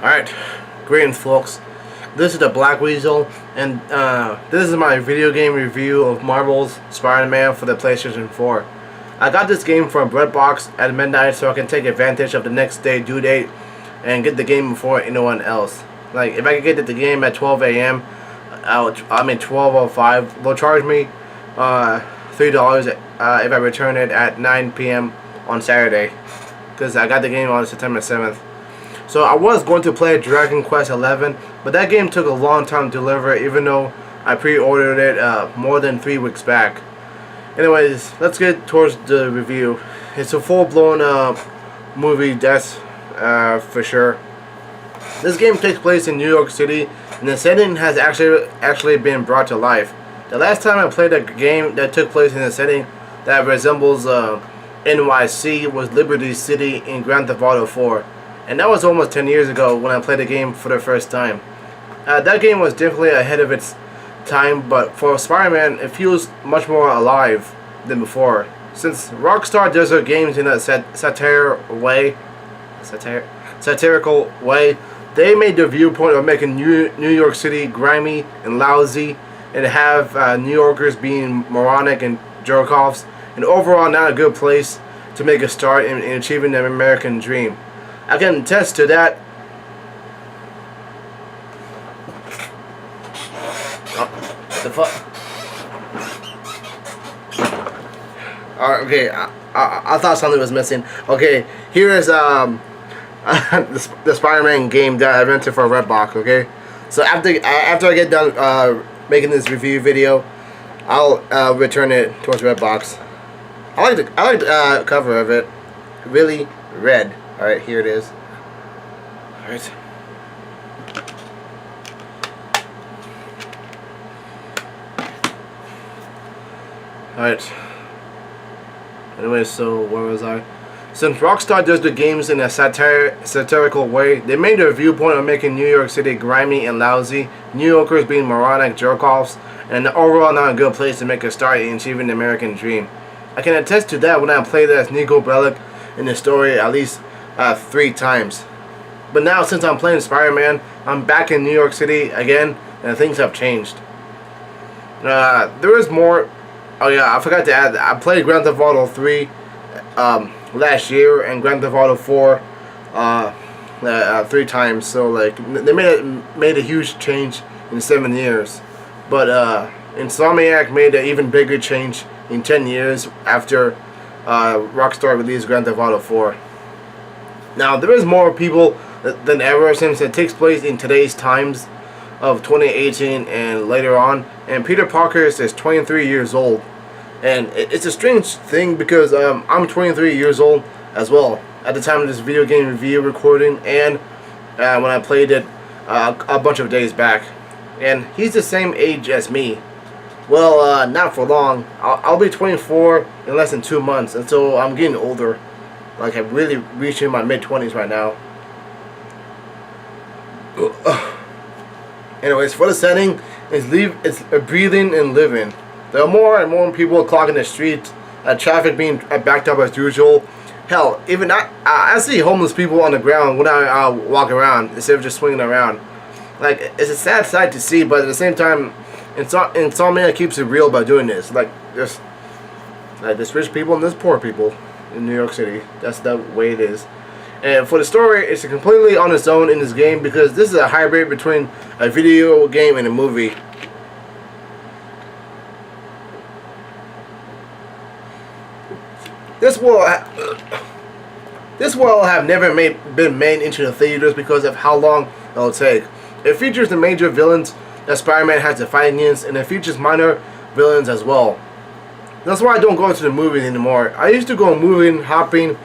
Alright, greetings folks. This is the BlackWeasel, and this is my video game review of Marvel's Spider-Man for the PlayStation 4. I got this game from Redbox at midnight so I can take advantage of the next day due date and get the game before anyone else. Like, if I could get the game at 12 a.m., 12:05, they'll charge me $3 if I return it at 9 p.m. on Saturday, because I got the game on September 7th. So I was going to play Dragon Quest 11, but that game took a long time to deliver, even though I pre-ordered it more than 3 weeks back. Anyways, let's get towards the review. It's a full-blown movie, that's for sure. This game takes place in New York City, and the setting has actually been brought to life. The last time I played a game that took place in a setting that resembles NYC was Liberty City in Grand Theft Auto 4. And that was almost 10 years ago when I played the game for the first time. That game was definitely ahead of its time, but for Spider-Man, it feels much more alive than before. Since Rockstar does their games in a satirical way, they made the viewpoint of making New York City grimy and lousy, and have New Yorkers being moronic and jerk-offs, and overall not a good place to make a start in achieving the American dream. I can attest to that. Oh, what the fuck? Alright, okay, I thought something was missing. Okay, here is the Spider-Man game that I rented for Redbox. Okay, so after I get done making this review video, I'll return it towards Redbox. I like the cover of it. Really red. Alright, here it is. Alright. Alright. Anyway, so where was I? Since Rockstar does the games in a satirical way, they made their viewpoint of making New York City grimy and lousy, New Yorkers being moronic jerk-offs, and overall not a good place to make a start in achieving the American dream. I can attest to that when I played as Nico Bellic in the story at least 3 times. But now, since I'm playing Spider-Man, I'm back in New York City again, and things have changed. There is more. Oh yeah, I forgot to add that I played Grand Theft Auto 3 last year, and Grand Theft Auto 4 3 times. So like, they made a huge change in 7 years. But Insomniac made an even bigger change in 10 years after Rockstar released Grand Theft Auto 4. Now, there is more people than ever since it takes place in today's times of 2018 and later on. And Peter Parker is 23 years old. And it's a strange thing because I'm 23 years old as well at the time of this video game review recording, and when I played it a bunch of days back. And he's the same age as me. Well, not for long. I'll be 24 in less than 2 months, and so I'm getting older. Like, I'm really reaching my mid-20s right now. Anyways, for the setting, it's breathing and living. There are more and more people clogging the streets, traffic being backed up as usual. Hell, even I see homeless people on the ground when I walk around instead of just swinging around. Like, it's a sad sight to see, but at the same time, Insomnia keeps it real by doing this. Like, there's rich people and there's poor people in New York City. That's the way it is. And for the story, it's completely on its own in this game because this is a hybrid between a video game and a movie. This will have never been made into the theaters because of how long it'll take. It features the major villains that Spider-Man has to fight against, and it features minor villains as well. That's why I don't go to the movies anymore. I used to go movie hopping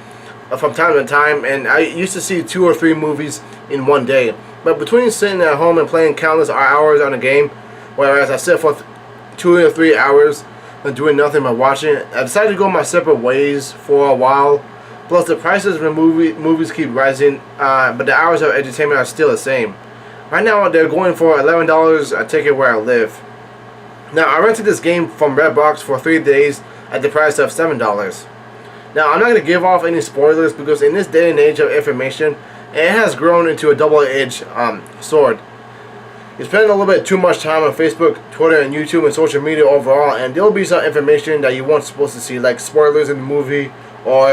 from time to time, and I used to see 2 or 3 movies in one day. But between sitting at home and playing countless hours on a game, whereas I sit for 2 or 3 hours and doing nothing but watching it, I decided to go my separate ways for a while. Plus, the prices of the movies keep rising, but the hours of entertainment are still the same. Right now, they're going for $11 a ticket where I live. Now, I rented this game from Redbox for 3 days at the price of $7. Now, I'm not going to give off any spoilers because in this day and age of information, and it has grown into a double-edged sword. You spend a little bit too much time on Facebook, Twitter, and YouTube and social media overall, and there will be some information that you weren't supposed to see, like spoilers in the movie or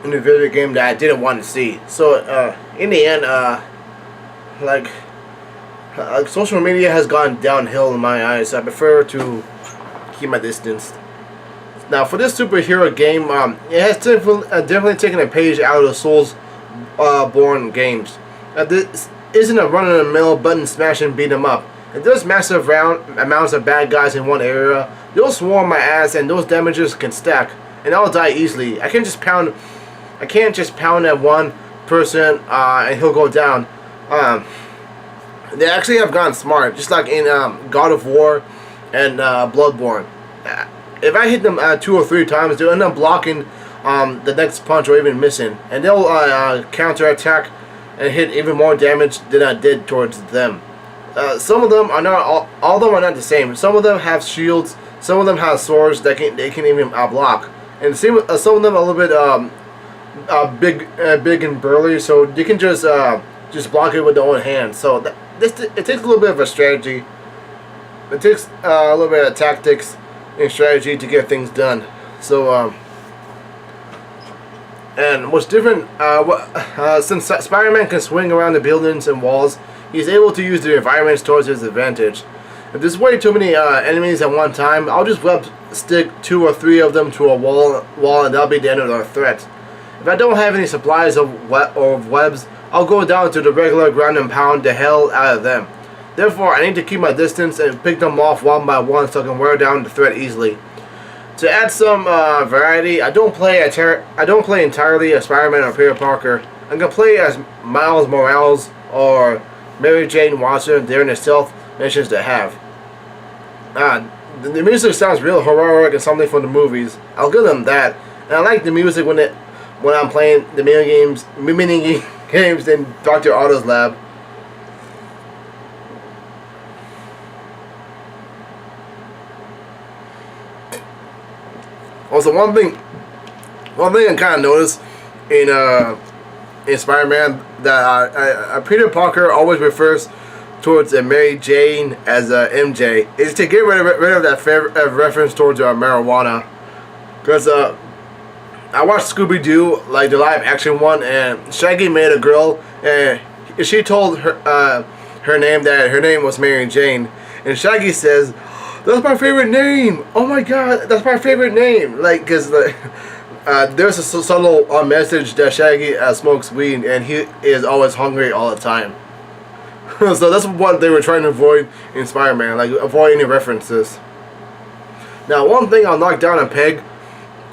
in the video game that I didn't want to see. So in the end, social media has gone downhill in my eyes. So I prefer to keep my distance. Now for this superhero game, it has definitely taken a page out of the Souls-born games. This isn't a run-of-the-mill button smash and beat 'em up. If there's massive amounts of bad guys in one area, they'll swarm my ass and those damages can stack, and I'll die easily. I can't just pound at one person and he'll go down. They actually have gotten smart, just like in God of War and Bloodborne. If I hit them 2 or 3 times, they'll end up blocking the next punch or even missing, and they'll counter-attack and hit even more damage than I did towards them. Some of them are not, all of them are not the same. Some of them have shields, some of them have swords that they can even block, and some of them are a little bit big and burly, so you can just block it with their own hand. So it takes a little bit of a strategy. It takes a little bit of tactics and strategy to get things done. So and what's different, since Spider-Man can swing around the buildings and walls, he's able to use the environments towards his advantage. If there's way too many enemies at one time, I'll just stick 2 or 3 of them to a wall, and that'll be the end of their threat. If I don't have any supplies of webs, I'll go down to the regular ground and pound the hell out of them. Therefore, I need to keep my distance and pick them off one by one so I can wear down the threat easily. To add some variety, I don't play entirely as Spider-Man or Peter Parker. I'm gonna play as Miles Morales or Mary Jane Watson during the stealth missions they have. The music sounds real heroic and something from the movies. I'll give them that. And I like the music when I'm playing the mini games in Dr. Otto's lab. Also, one thing I kind of noticed in Spider-Man that Peter Parker always refers towards Mary Jane as MJ is to get rid of that reference towards marijuana. Because I watched Scooby-Doo, like the live action one, and Shaggy made a girl, and she told her name that her name was Mary Jane, and Shaggy says, "That's my favorite name. Oh my God, that's my favorite name." Like, cause there's a subtle message that Shaggy smokes weed, and he is always hungry all the time. So that's what they were trying to avoid in Spider-Man, like avoid any references. Now, one thing I'll knock down a peg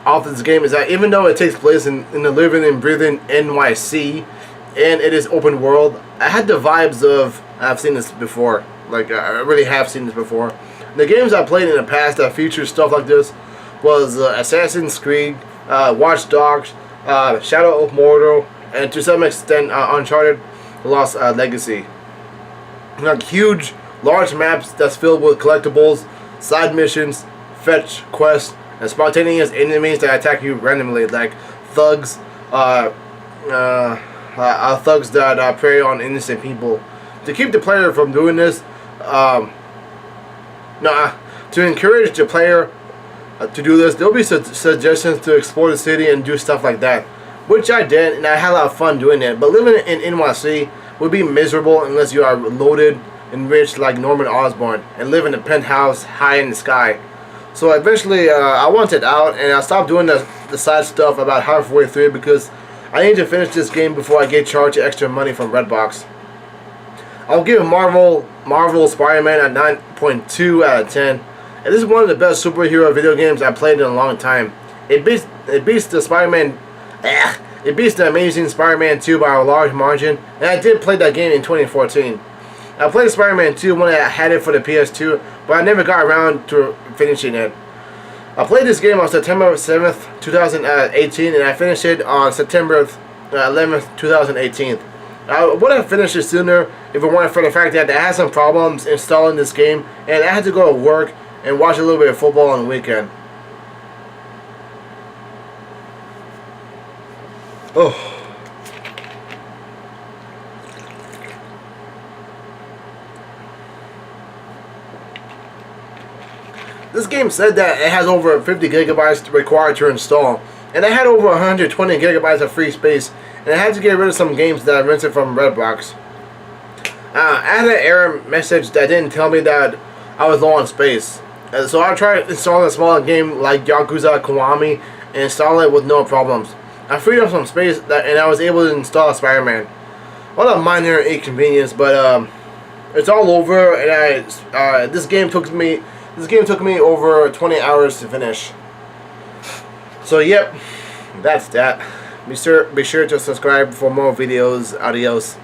off this game is that even though it takes place in the living and breathing NYC, and it is open world, I had the vibes of I've seen this before. Like, I really have seen this before. The games I played in the past that featured stuff like this was Assassin's Creed, Watch Dogs, Shadow of Mordor, and to some extent Uncharted: The Lost Legacy. Like huge, large maps that's filled with collectibles, side missions, fetch quests, and spontaneous enemies that attack you randomly, like thugs, thugs that prey on innocent people. To keep the player from doing this, to encourage the player to do this, there'll be suggestions to explore the city and do stuff like that, which I did, and I had a lot of fun doing it. But living in NYC would be miserable unless you are loaded and rich like Norman Osborn and live in a penthouse high in the sky. So eventually I wanted out, and I stopped doing the side stuff about halfway through because I need to finish this game before I get charged extra money from Redbox. I'll give Marvel Spider-Man a 9.2 out of 10. And this is one of the best superhero video games I've played in a long time. It beats the Amazing Spider-Man 2 by a large margin, and I did play that game in 2014. I played Spider-Man 2 when I had it for the PS2, but I never got around to finishing it. I played this game on September 7th, 2018, and I finished it on September 11th, 2018. I would have finished it sooner if it weren't for the fact that I had some problems installing this game, and I had to go to work and watch a little bit of football on the weekend. Oh. this game said that it has over 50 gigabytes required to install, and it had over 120 gigabytes of free space, and I had to get rid of some games that I rented from Redbox. I had an error message that didn't tell me that I was low on space. So I tried installing a smaller game like Yakuza Kiwami and install it with no problems. I freed up some space and I was able to install Spider-Man. What a minor inconvenience, but it's all over, and this game took me over 20 hours to finish. So yep, that's that. Be sure to subscribe for more videos. Adios.